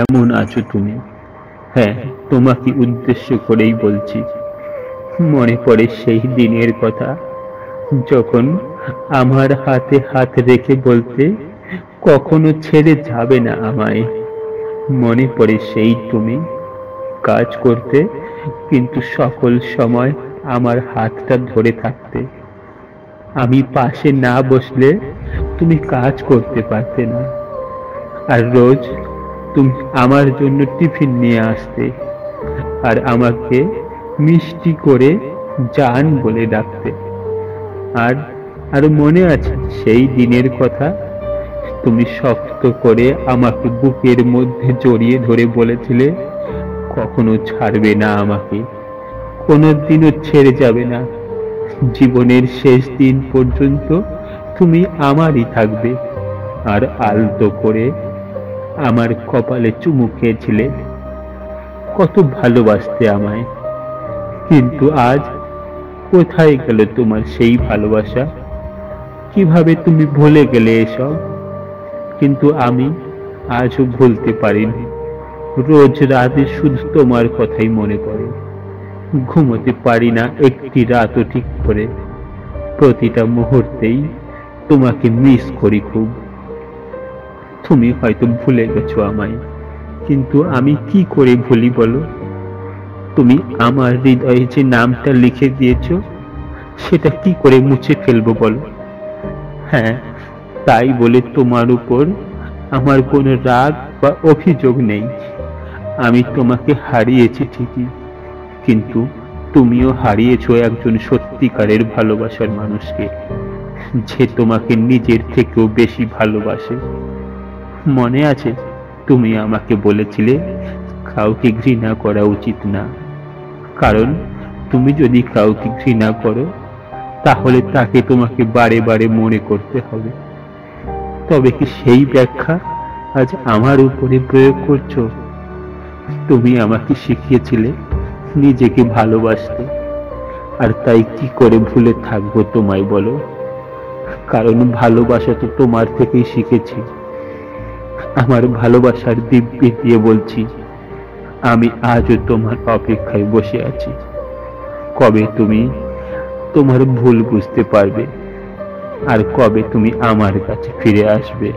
কেমন আছো তুমি? হ্যাঁ, তোমাকে উদ্দেশ্য করেই বলছি। মনে পড়ে সেই দিনের কথা, যখন আমার হাতে হাত রেখে বলতে, কখনো ছেড়ে যাবে না আমায়। মনে পড়ে সেই তুমি কাজ করতে, কিন্তু সকল সময় আমার হাতটা ধরে থাকতে। আমি পাশে না বসলে তুমি কাজ করতে পারতে না। আর রোজ তুমি আমার জন্য টিফিন নিয়ে আসতে, আর আমাকে মিষ্টি করে জান বলে ডাকতে। আর আর মনে আছে সেই দিনের কথা, তুমি শক্ত করে আমাকে বুকের মধ্যে জড়িয়ে ধরে বলেছিলে, কখনো ছাড়বে না আমাকে, কোনোদিনও ছেড়ে যাবে না। জীবনের শেষ দিন পর্যন্ত তুমি আমারই থাকবে। আর আলতো করে আমার কপালে চুমু খেয়েছিলে, কত ভালোবাসতে আমায়। কিন্তু আজ কোথায় গেল তোমার সেই ভালোবাসা? কিভাবে তুমি ভুলে গেলে এসব? কিন্তু আমি আজও ভুলতে পারিনি। রোজ রাতে শুধু তোমার কথাই মনে পড়ে। ঘুমোতে পারি না একটি রাতও ঠিক করে। প্রতিটা মুহূর্তেই তোমাকে মিস করি খুব। তুমি হয়তো ভুলে গেছো আমায়, কিন্তু আমি কি করে ভুলি বলো? তুমি আমার হৃদয়ে যে নামটা লিখে দিয়েছো, সেটা কি করে মুছে ফেলবো বলো? হ্যাঁ, তাই বলে তোমার উপর আমার কোনো রাগ বা অভিযোগ নেই। আমি তোমাকে হারিয়েছি ঠিকই, কিন্তু তুমিও হারিয়েছো একজন সত্যিকারের ভালোবাসার মানুষকে, যে তোমাকে নিজের থেকেও বেশি ভালোবাসে। মনে আছে তুমি আমাকে বলেছিলে, কাউকে ঘৃণা করা উচিত না, কারণ তুমি যদি কাউকে ঘৃণা করো, তাহলে তাকে তোমাকে বারে বারে মনে করতে হবে। তবে কি সেই ব্যাখ্যা আজ আমার উপরে প্রয়োগ করছো? তুমি আমাকে শিখিয়েছিলে নিজেকে ভালোবাসতে, আর তাই কি করে ভুলে থাকবো তোমায় বলো? কারণ ভালোবাসা তো তোমার থেকেই শিখেছি। আমার ভালোবাসার দিব্যি দিয়ে বলছি, আমি আজও তোমার অপেক্ষায় বসে আছি। কবে তুমি তোমার ভুল বুঝতে পারবে, আর কবে তুমি আমার কাছে ফিরে আসবে?